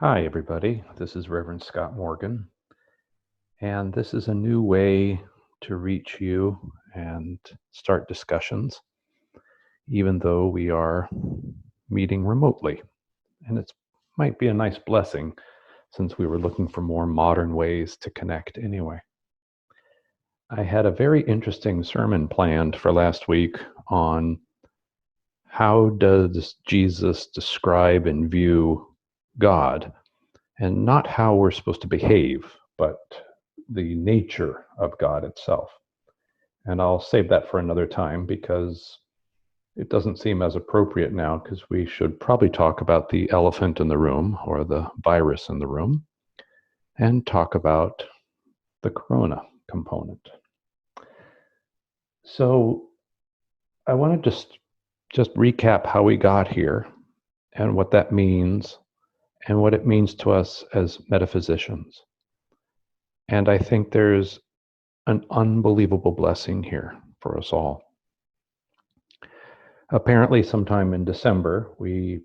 Hi, everybody. This is Reverend Scott Morgan, and this is a new way to reach you and start discussions, even though we are meeting remotely. And it might be a nice blessing since we were looking for more modern ways to connect anyway. I had a very interesting sermon planned for last week on how does Jesus describe and view God, and not how we're supposed to behave, but the nature of God itself. And I'll save that for another time because it doesn't seem as appropriate now, because we should probably talk about the elephant in the room or the virus in the room and talk about the corona component. So I want to just recap how we got here and what that means and what it means to us as metaphysicians. And I think there's an unbelievable blessing here for us all. Apparently, sometime in December, we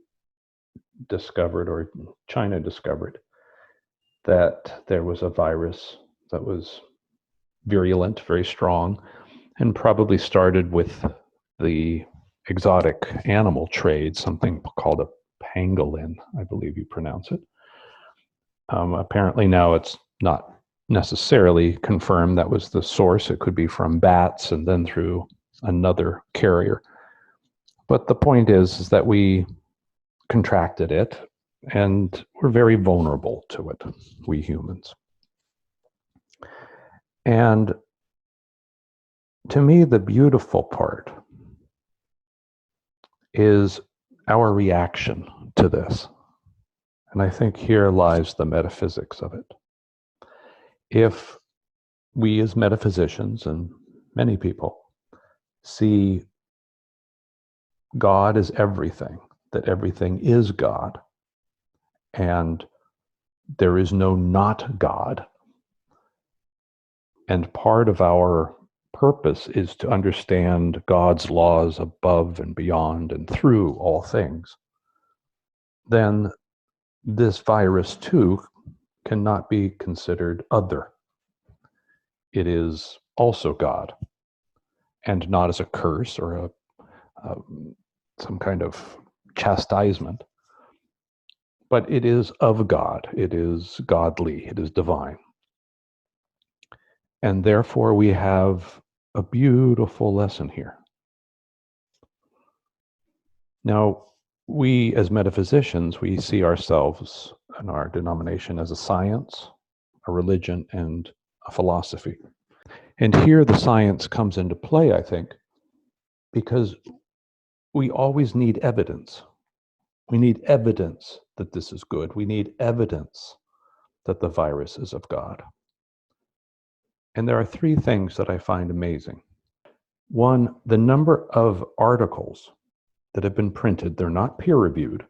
discovered, or China discovered, that there was a virus that was virulent, very strong, and probably started with the exotic animal trade, something called a pangolin, I believe you pronounce it. Apparently now it's not necessarily confirmed that was the source. It could be from bats and then through another carrier. But the point is that we contracted it, and we're very vulnerable to it, we humans. And to me, the beautiful part is our reaction to this. And I think here lies the metaphysics of it. If we as metaphysicians, and many people, see God as everything, that everything is God, and there is no not God, and part of our purpose is to understand God's laws above and beyond and through all things, then this virus too cannot be considered other. It is also God, and not as a curse or some kind of chastisement, but it is of God. It is godly. It is divine. And therefore we have a beautiful lesson here. Now, we as metaphysicians, we see ourselves and our denomination as a science, a religion, and a philosophy. And here the science comes into play, I think, because we always need evidence. We need evidence that this is good. We need evidence that the virus is of God. And there are three things that I find amazing. One, the number of articles that have been printed, they're not peer-reviewed,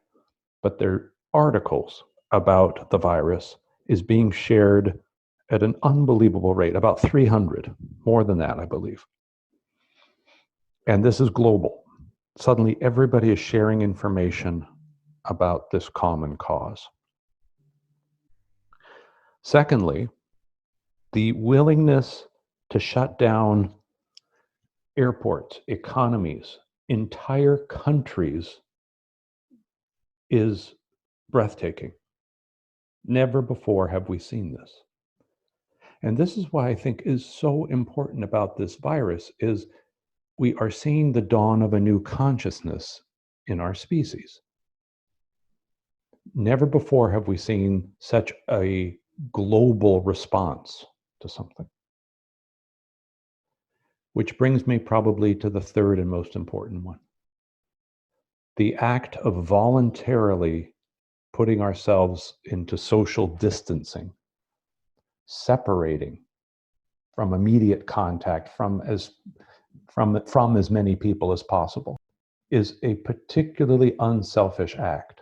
but they're articles about the virus, is being shared at an unbelievable rate, about 300, more than that, I believe. And this is global. Suddenly, everybody is sharing information about this common cause. Secondly, the willingness to shut down airports, economies, entire countries is breathtaking. Never before have we seen this. And this is why I think is so important about this virus is we are seeing the dawn of a new consciousness in our species. Never before have we seen such a global response to something. Which brings me probably to the third and most important one. The act of voluntarily putting ourselves into social distancing, separating from immediate contact from as many people as possible, is a particularly unselfish act.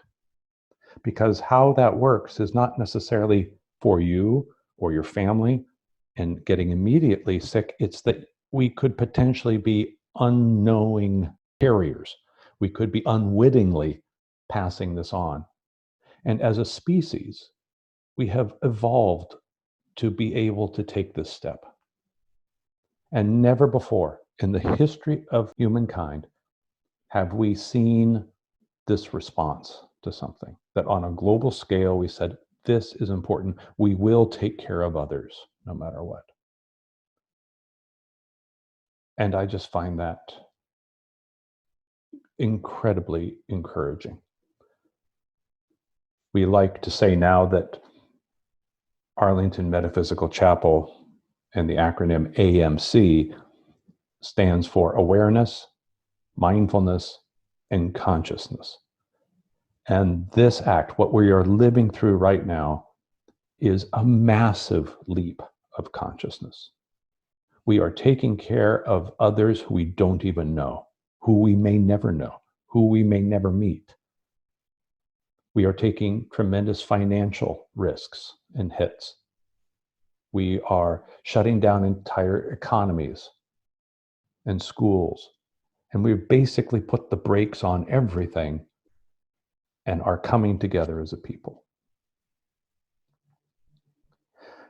Because how that works is not necessarily for you or your family and getting immediately sick. It's that we could potentially be unknowing carriers. We could be unwittingly passing this on. And as a species, we have evolved to be able to take this step. And never before in the history of humankind have we seen this response to something, that on a global scale, we said, this is important. We will take care of others no matter what. And I just find that incredibly encouraging. We like to say now that Arlington Metaphysical Chapel and the acronym AMC stands for awareness, mindfulness, and consciousness. And this act, what we are living through right now, is a massive leap of consciousness. We are taking care of others who we don't even know, who we may never know, who we may never meet. We are taking tremendous financial risks and hits. We are shutting down entire economies and schools. And we've basically put the brakes on everything and are coming together as a people.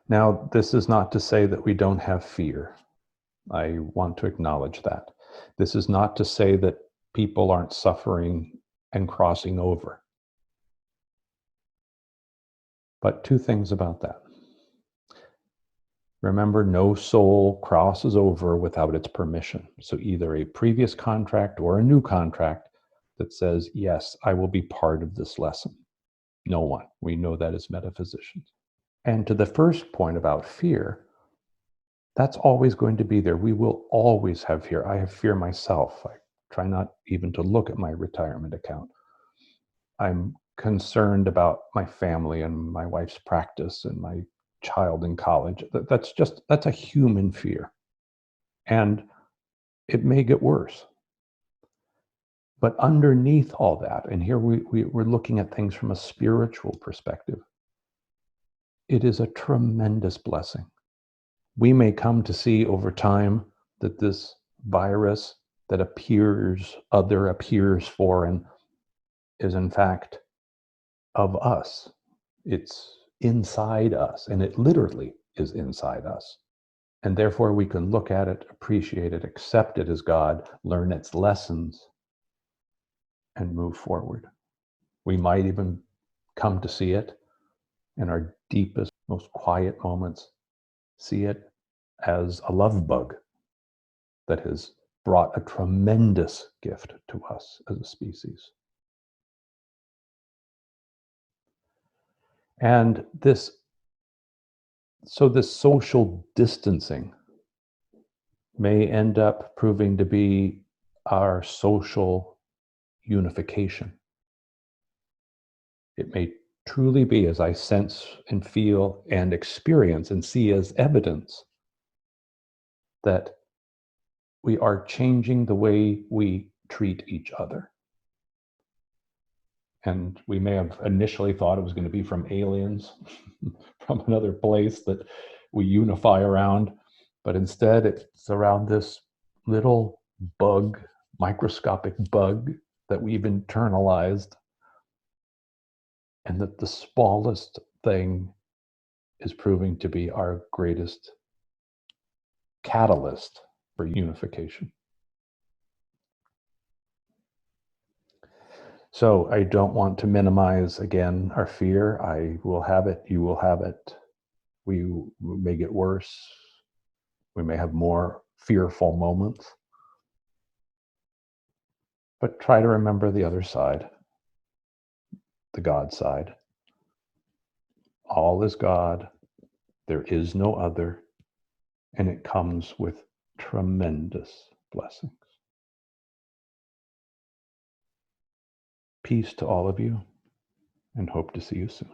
Now, this is not to say that we don't have fear. I want to acknowledge that. This is not to say that people aren't suffering and crossing over. But two things about that. Remember, no soul crosses over without its permission. So either a previous contract or a new contract that says, yes, I will be part of this lesson. No one. We know that as metaphysicians. And to the first point about fear, that's always going to be there. We will always have fear. I have fear myself. I try not even to look at my retirement account. I'm concerned about my family and my wife's practice and my child in college. That's a human fear. And it may get worse. But underneath all that, and here we're looking at things from a spiritual perspective, it is a tremendous blessing. We may come to see over time that this virus that appears foreign, is in fact of us. It's inside us, and it literally is inside us. And therefore we can look at it, appreciate it, accept it as God, learn its lessons, and move forward. We might even come to see it in our deepest, most quiet moments, see it as a love bug that has brought a tremendous gift to us as a species. And this social distancing may end up proving to be our social unification. It may truly be, as I sense and feel and experience and see as evidence, that we are changing the way we treat each other. And we may have initially thought it was going to be from aliens, from another place that we unify around, but instead it's around this little bug, microscopic bug that we've internalized, and that the smallest thing is proving to be our greatest catalyst for unification. So I don't want to minimize, again, our fear. I will have it, you will have it. We may get worse. We may have more fearful moments. But try to remember the other side, the God side. All is God. There is no other. And it comes with tremendous blessings. Peace to all of you, and hope to see you soon.